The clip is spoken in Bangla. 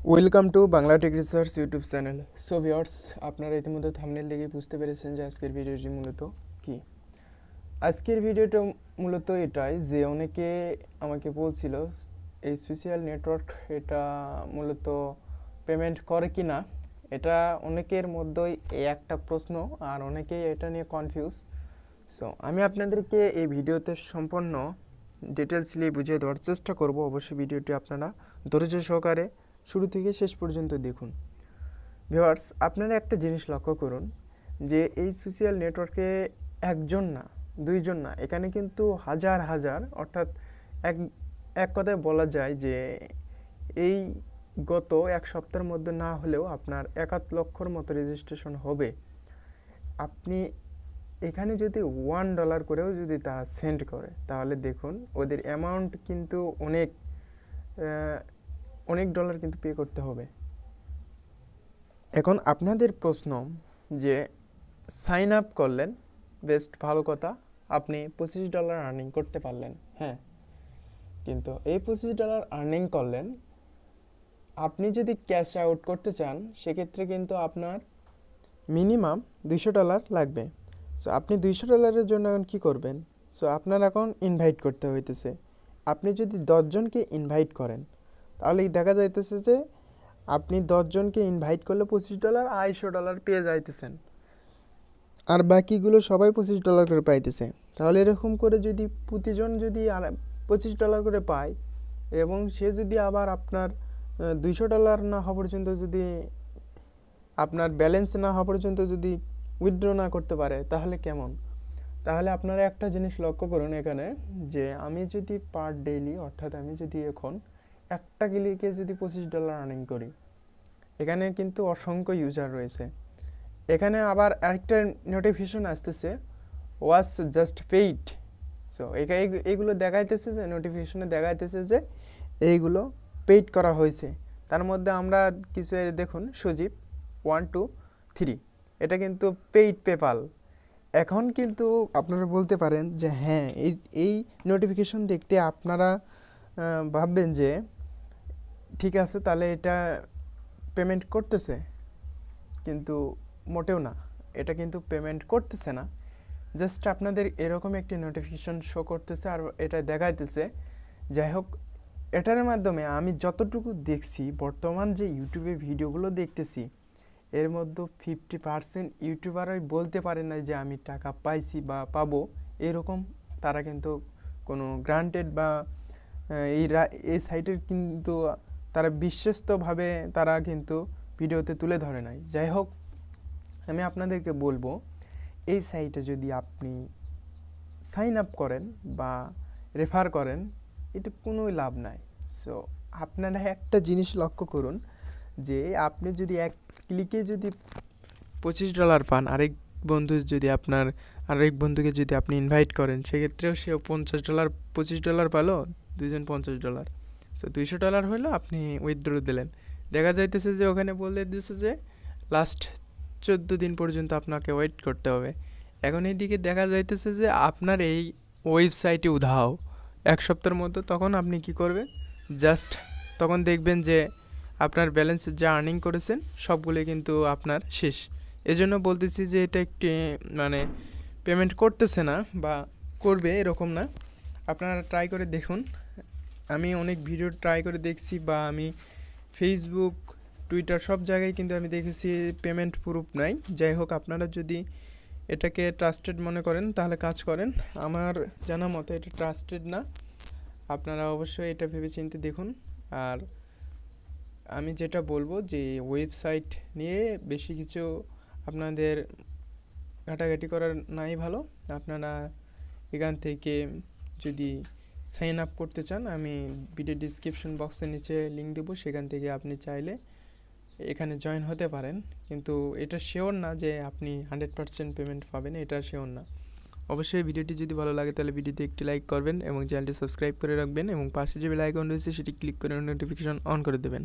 Welcome to Bangla tech research YouTube channel. So viewers, আপনারা ইতিমধ্যে থাম্বনেল দেখে বুঝতে পেরেছেন যে আজকের ভিডিওটি মূলত কি। আজকের ভিডিওটা মূলত এটাই যে অনেকে আমাকে বলছিল এই সোশ্যাল নেটওয়ার্ক এটা মূলত পেমেন্ট করে কি না, এটা অনেকের মধ্যেই এই একটা প্রশ্ন, আর অনেকেই এটা নিয়ে কনফিউজ। সো আমি আপনাদেরকে এই ভিডিওতে সম্পূর্ণ ডিটেলসলি বুঝিয়ে দেওয়ার চেষ্টা করব। অবশ্যই ভিডিওটি আপনারা ধৈর্য সহকারে শুরু থেকে শেষ পর্যন্ত দেখুন। ভিউয়ার্স, আপনারা একটা জিনিস লক্ষ্য করুন যে এই সোশ্যাল নেটওয়ার্কে একজন না, দুইজন না, এখানে কিন্তু হাজার হাজার, অর্থাৎ এক এক কথায় বলা যায় যে এই গত এক সপ্তাহের মধ্যে না হলেও আপনার 1,00,000 মতো রেজিস্ট্রেশন হবে। আপনি এখানে যদি $1 করেও যদি তারা সেন্ড করে, তাহলে দেখুন ওদের অ্যামাউন্ট কিন্তু অনেক ডলার কিন্তু পে করতে হবে। এখন আপনাদের প্রশ্ন যে সাইন আপ করলেন, বেস্ট, ভালো কথা, আপনি $25 আর্নিং করতে পারলেন। হ্যাঁ, কিন্তু এই $25 আর্নিং করলেন, আপনি যদি ক্যাশ আউট করতে চান সেক্ষেত্রে কিন্তু আপনার মিনিমাম $200 লাগবে। সো আপনি $200 জন্য এখন কী করবেন? সো আপনার এখন ইনভাইট করতে হইতেছে। আপনি যদি 10 জনকে ইনভাইট করেন, তাহলে দেখা যাইতেছে যে আপনি 10 জনকে ইনভাইট করলে $25, $250 পেয়ে যাইতেছেন, আর বাকিগুলো সবাই $25 করে পাইতেছে। তাহলে এরকম করে যদি প্রতিজন যদি $25 করে পায়, এবং সে যদি আবার আপনার $200 না হওয়া পর্যন্ত, যদি আপনার ব্যালেন্স না হওয়া পর্যন্ত যদি উইথড্র না করতে পারে, তাহলে কেমন? তাহলে আপনারা একটা জিনিস লক্ষ্য করুন এখানে, যে আমি যদি পার ডেইলি, অর্থাৎ আমি যদি এখন একটা ক্লিকে যদি $25 আর্নিং করি, এখানে কিন্তু অসংখ্য ইউজার রয়েছে। এখানে আবার আরেকটা নোটিফিকেশন আসতেছে, ওয়াজ জাস্ট পেইড। সো এইগুলো দেখাইতেছে যে নোটিফিকেশনে দেখাইতেছে যে এইগুলো পেইড করা হয়েছে। তার মধ্যে আমরা কিছু দেখুন, সজীব 1 2 3, এটা কিন্তু পেইড পেপাল। এখন কিন্তু আপনারা বলতে পারেন যে হ্যাঁ, এই নোটিফিকেশন দেখতে আপনারা ভাববেন যে ঠিক আছে, তাহলে এটা পেমেন্ট করতেছে, কিন্তু মোটেও না, এটা কিন্তু পেমেন্ট করতেছে না। জাস্ট আপনাদের এরকম একটি নোটিফিকেশন শো করতেছে আর এটা দেখাইতেছে। যাই হোক, এটার মাধ্যমে আমি যতটুকু দেখছি, বর্তমান যে ইউটিউবে ভিডিওগুলো দেখতেছি, এর মধ্যে 50% ইউটিউবারই বলতে পারে না যে আমি টাকা পাইছি বা পাবো। এরকম তারা কিন্তু কোনো গ্রান্টেড বা এই সাইটের কিন্তু তারা বিশ্বস্তভাবে তারা কিন্তু ভিডিওতে তুলে ধরে নাই। যাই হোক, আমি আপনাদেরকে বলবো, এই সাইটে যদি আপনি সাইন আপ করেন বা রেফার করেন, এটা কোনোই লাভ নাই। সো আপনারা একটা জিনিস লক্ষ্য করুন, যে আপনি যদি এক ক্লিকে যদি $25 পান, আরেক বন্ধুকে যদি আপনি ইনভাইট করেন, সেক্ষেত্রেও সে $50 $25 পালো, দুইজন $50। সো $200 হলো, আপনি উইথড্র দিলেন। দেখা যাইতেছে যে ওখানে বলে দিতেছে যে লাস্ট 14 দিন পর্যন্ত আপনাকে ওয়েট করতে হবে। এখন এইদিকে দেখা যাইতেছে যে আপনার এই ওয়েবসাইটে উধাও 1 সপ্তাহের মতো। তখন আপনি কি করবেন? জাস্ট তখন দেখবেন যে আপনার ব্যালেন্স যা আর্নিং করেছেন সবগুলো কিন্তু আপনার শেষ। এজন্য বলতেছি যে এটা একটি মানে পেমেন্ট করতেছে না বা করবে এরকম না, আপনারা ট্রাই করে দেখুন। আমি অনেক ভিডিও ট্রাই করে দেখছি, বা আমি ফেসবুক, টুইটার সব জায়গায় কিন্তু আমি দেখেছি পেমেন্ট প্রুফ নাই। যাই হোক, আপনারা যদি এটাকে ট্রাস্টেড মনে করেন তাহলে কাজ করেন। আমার জানা মতে এটা ট্রাস্টেড না, আপনারা অবশ্যই এটা ভেবেচিন্তে দেখুন। আর আমি যেটা বলবো যে ওয়েবসাইট নিয়ে বেশি কিছু আপনাদের ঘাটাঘাটি করার নাই ভালো। আপনারা এখান থেকে যদি সাইন আপ করতে চান, আমি ভিডিও ডিসক্রিপশন বক্সের নিচে লিঙ্ক দেবো, সেখান থেকে আপনি চাইলে এখানে জয়েন হতে পারেন। কিন্তু এটা শিওর না যে আপনি 100% পেমেন্ট পাবেন, এটা শিওর না। অবশ্যই ভিডিওটি যদি ভালো লাগে তাহলে ভিডিওতে একটি লাইক করবেন এবং চ্যানেলটি সাবস্ক্রাইব করে রাখবেন, এবং পাশে যে বেল আইকন রয়েছে সেটি ক্লিক করে নোটিফিকেশন অন করে দেবেন।